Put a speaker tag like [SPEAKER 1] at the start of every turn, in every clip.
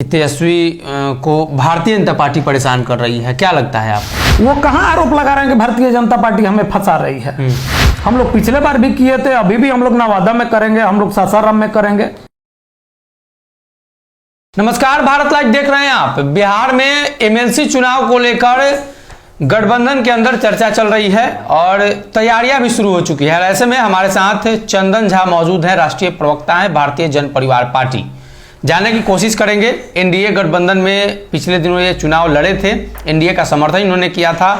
[SPEAKER 1] तेजस्वी को भारतीय जनता पार्टी परेशान कर रही है, क्या लगता है आपको?
[SPEAKER 2] वो कहाँ आरोप लगा रहे हैं कि भारतीय जनता पार्टी हमें फंसा रही है। हम लोग पिछले बार भी किए थे, अभी भी हम लोग नवादा में करेंगे, हम लोग सासाराम में करेंगे।
[SPEAKER 1] नमस्कार, भारत लाइव देख रहे हैं आप। बिहार में एमएलसी चुनाव को लेकर गठबंधन के अंदर चर्चा चल रही है और तैयारियां भी शुरू हो चुकी है। ऐसे में हमारे साथ चंदन झा मौजूद हैं, राष्ट्रीय प्रवक्ता हैं भारतीय जन परिवार पार्टी। जानने की कोशिश करेंगे, एनडीए गठबंधन में पिछले दिनों ये चुनाव लड़े थे, एनडीए का समर्थन इन्होंने किया था।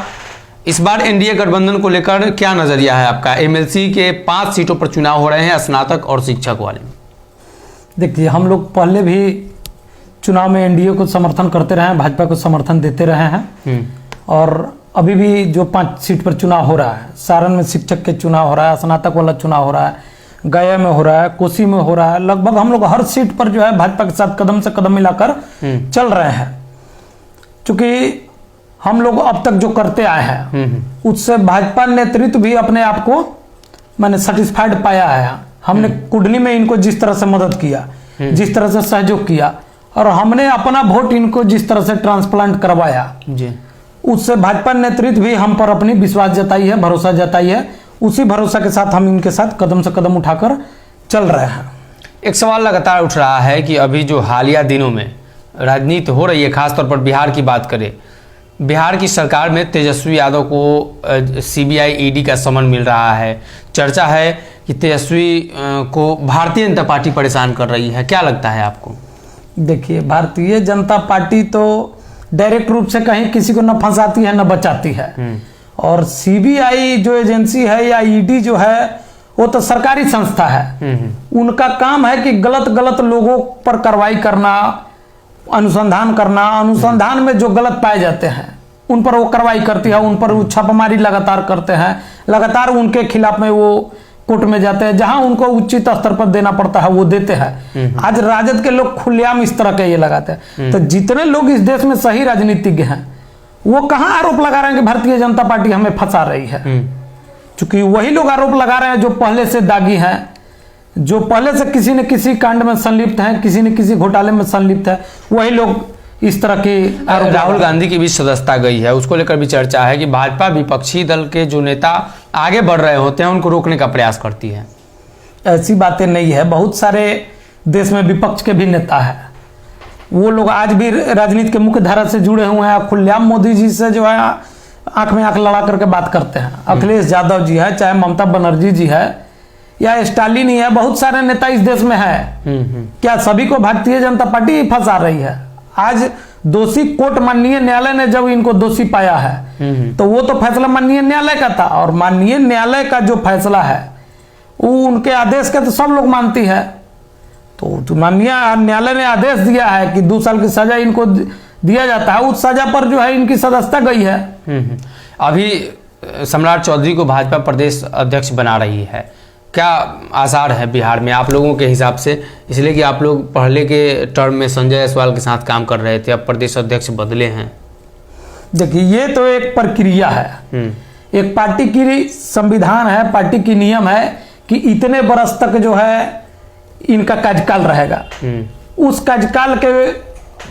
[SPEAKER 1] इस बार एनडीए गठबंधन को लेकर क्या नजरिया है आपका? एमएलसी के 5 सीटों पर चुनाव हो रहे हैं, स्नातक और शिक्षक वाले।
[SPEAKER 2] देखिए, हम लोग पहले भी चुनाव में एनडीए को समर्थन करते रहे हैं, भाजपा को समर्थन देते रहे हैं और अभी भी जो 5 सीट पर चुनाव हो रहा है, सारण में शिक्षक के चुनाव हो रहा है, स्नातक वाला चुनाव हो रहा है, गया में हो रहा है, कोसी में हो रहा है, लगभग हम लोग हर सीट पर जो है भाजपा के साथ कदम से कदम मिलाकर चल रहे हैं। क्योंकि हम लोग अब तक जो करते आए हैं उससे भाजपा नेतृत्व भी अपने आप को मैंने सेटिस्फाइड पाया है। हमने कुंडली में इनको जिस तरह से मदद किया, जिस तरह से सहयोग किया और हमने अपना वोट इनको जिस तरह से ट्रांसप्लांट करवाया जी, उससे भाजपा नेतृत्व भी हम पर अपनी विश्वास जताई है, भरोसा जताई है। उसी भरोसा के साथ हम इनके साथ कदम से कदम उठाकर चल रहे हैं।
[SPEAKER 1] एक सवाल लगातार उठ रहा है कि अभी जो हालिया दिनों में राजनीति हो रही है, खासतौर पर बिहार की बात करें, बिहार की सरकार में तेजस्वी यादव को सीबीआई ईडी का समन मिल रहा है। चर्चा है कि तेजस्वी को भारतीय जनता पार्टी परेशान कर रही है, क्या लगता है आपको?
[SPEAKER 2] देखिए, भारतीय जनता पार्टी तो डायरेक्ट रूप से कहीं किसी को न फंसाती है न बचाती है। और सीबीआई जो एजेंसी है या ईडी जो है वो तो सरकारी संस्था है। उनका काम है कि गलत गलत लोगों पर कार्रवाई करना, अनुसंधान करना, अनुसंधान में जो गलत पाए जाते हैं उन पर वो कार्रवाई करती है, उन पर वो छापामारी लगातार करते हैं, लगातार उनके खिलाफ में वो कोर्ट में जाते हैं, जहां उनको उचित स्तर पर देना पड़ता है वो देते हैं। आज राजद के लोग खुलेआम इस तरह के ये लगाते हैं। तो जितने लोग इस देश में सही राजनीतिज्ञ हैं वो कहां आरोप लगा रहे हैं कि भारतीय जनता पार्टी हमें फंसा रही है। क्योंकि वही लोग आरोप लगा रहे हैं जो पहले से दागी हैं, जो पहले से किसी न किसी कांड में संलिप्त हैं, किसी न किसी घोटाले में संलिप्त है। वही लोग इस तरह के
[SPEAKER 1] राहुल गांधी की भी सदस्यता गई है, उसको लेकर भी चर्चा है कि भाजपा विपक्षी दल के जो नेता आगे बढ़ रहे होते हैं उनको रोकने का प्रयास करती है।
[SPEAKER 2] ऐसी बातें नहीं है, बहुत सारे देश में विपक्ष के भी नेता हैं, वो लोग आज भी राजनीति के मुख्य धारा से जुड़े हुए हैं। खुलेआम मोदी जी से जो है आंख में आंख लड़ा करके बात करते हैं। अखिलेश यादव जी है, चाहे ममता बनर्जी जी है या स्टालिन ही है, बहुत सारे नेता इस देश में है। क्या सभी को भारतीय जनता पार्टी फंसा रही है? आज दोषी कोर्ट माननीय न्यायालय ने जब इनको दोषी पाया है तो वो तो फैसला माननीय न्यायालय का था और माननीय न्यायालय का जो फैसला है वो उनके आदेश के तो सब लोग मानती है। तो माननीय न्यायालय ने आदेश दिया है कि 2 साल की सजा इनको दिया जाता है, उस सजा पर जो है इनकी सदस्यता गई है।
[SPEAKER 1] अभी सम्राट चौधरी को भाजपा प्रदेश अध्यक्ष बना रही है, क्या आसार है बिहार में आप लोगों के हिसाब से? इसलिए कि आप लोग पहले के टर्म में संजय जायसवाल के साथ काम कर रहे थे, अब प्रदेश अध्यक्ष बदले हैं।
[SPEAKER 2] देखिए, ये तो एक प्रक्रिया है, एक पार्टी की संविधान है, पार्टी की नियम है कि इतने बरस तक जो है इनका कार्यकाल रहेगा। उस कार्यकाल के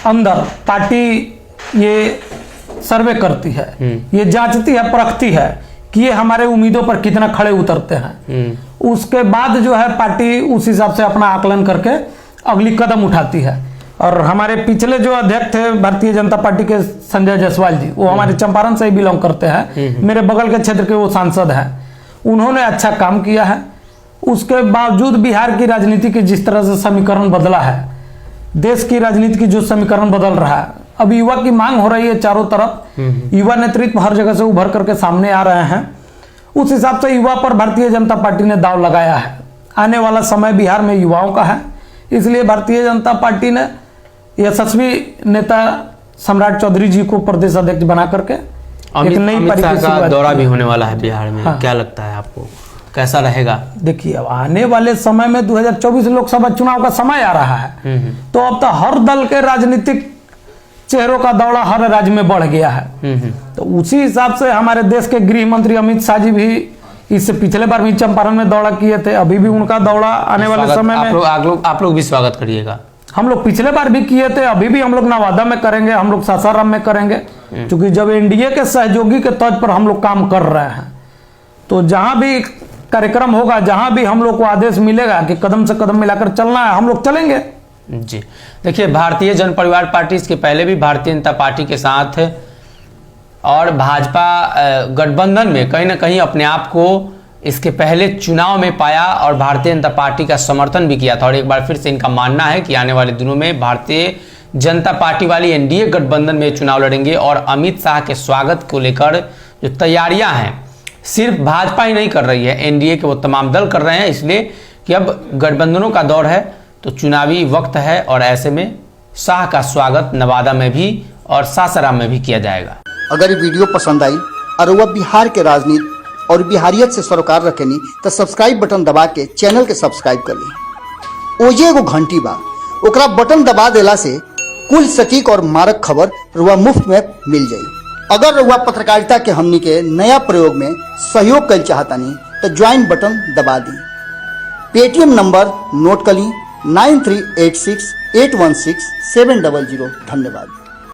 [SPEAKER 2] अंदर पार्टी ये सर्वे करती है, ये जांचती है, परखती है कि ये हमारे उम्मीदों पर कितना खड़े उतरते हैं। उसके बाद जो है पार्टी उस हिसाब से अपना आकलन करके अगली कदम उठाती है। और हमारे पिछले जो अध्यक्ष थे भारतीय जनता पार्टी के संजय जायसवाल जी, वो हमारे चंपारण से ही बिलोंग करते हैं, मेरे बगल के क्षेत्र के वो सांसद हैं। उन्होंने अच्छा काम किया है। उसके बावजूद बिहार की राजनीति के जिस तरह से समीकरण बदला है, देश की राजनीति की जो समीकरण बदल रहा है, अब युवा की मांग हो रही है चारों तरफ, युवा नेतृत्व हर जगह से उभर करके सामने आ रहे हैं। उस हिसाब से युवा पर भारतीय जनता पार्टी ने दाव लगाया है। आने वाला समय बिहार में युवाओं का है, इसलिए भारतीय जनता पार्टी ने यशस्वी नेता सम्राट चौधरी जी को प्रदेश अध्यक्ष बना करके एक नई
[SPEAKER 1] का दौरा भी होने वाला है बिहार में। क्या लगता है आपको, कैसा रहेगा?
[SPEAKER 2] देखिए, अब आने वाले समय में 2024 लोकसभा चुनाव का समय आ रहा है, तो अब तो हर दल के राजनीतिक चेहरों का दौड़ा हर राज्य में बढ़ गया है। तो उसी हिसाब से हमारे देश के गृह मंत्री अमित शाह जी भी इससे पिछले बार भी चंपारण में दौरा किए थे, अभी भी उनका दौरा आने वाले समय में
[SPEAKER 1] आप लोग भी स्वागत करिएगा।
[SPEAKER 2] हम लोग पिछले बार भी किए थे, अभी भी हम लोग नवादा में करेंगे, हम लोग सासाराम में करेंगे, क्योंकि जब एनडीए के सहयोगी के तौर पर हम लोग काम कर रहे हैं, तो जहां भी कार्यक्रम होगा, जहां भी हम लोग को आदेश मिलेगा कि कदम से कदम मिलाकर चलना है, हम लोग चलेंगे।
[SPEAKER 1] जी देखिए, भारतीय जन परिवार पार्टी इसके पहले भी भारतीय जनता पार्टी के साथ और भाजपा गठबंधन में कहीं ना कहीं अपने आप को इसके पहले चुनाव में पाया और भारतीय जनता पार्टी का समर्थन भी किया था। और एक बार फिर से इनका मानना है कि आने वाले दिनों में भारतीय जनता पार्टी वाली एनडीए गठबंधन में चुनाव लड़ेंगे। और अमित शाह के स्वागत को लेकर जो तैयारियां हैं, सिर्फ भाजपा ही नहीं कर रही है, एनडीए के वो तमाम दल कर रहे हैं, इसलिए कि अब गठबंधनों का दौर है, तो चुनावी वक्त है और ऐसे में शाह का स्वागत नवादा में भी और सासाराम में भी किया जाएगा।
[SPEAKER 3] अगर ये वीडियो पसंद आई और वह बिहार के राजनीति और बिहारियत से सरोकार रखेनी तो सब्सक्राइब बटन दबा के चैनल के सब्सक्राइब कर ली। ओजे एगो घंटी बा, ओकरा बटन दबा देला से कुल सटीक और मारक खबर रुआ मुफ्त में मिल जाई। अगर रुआ पत्रकारिता के हमनी के नया प्रयोग में सहयोग कर चाहतानी तो ज्वाइन बटन दबा दी। पेटीएम नंबर नोट कर ली 9386816700। धन्यवाद।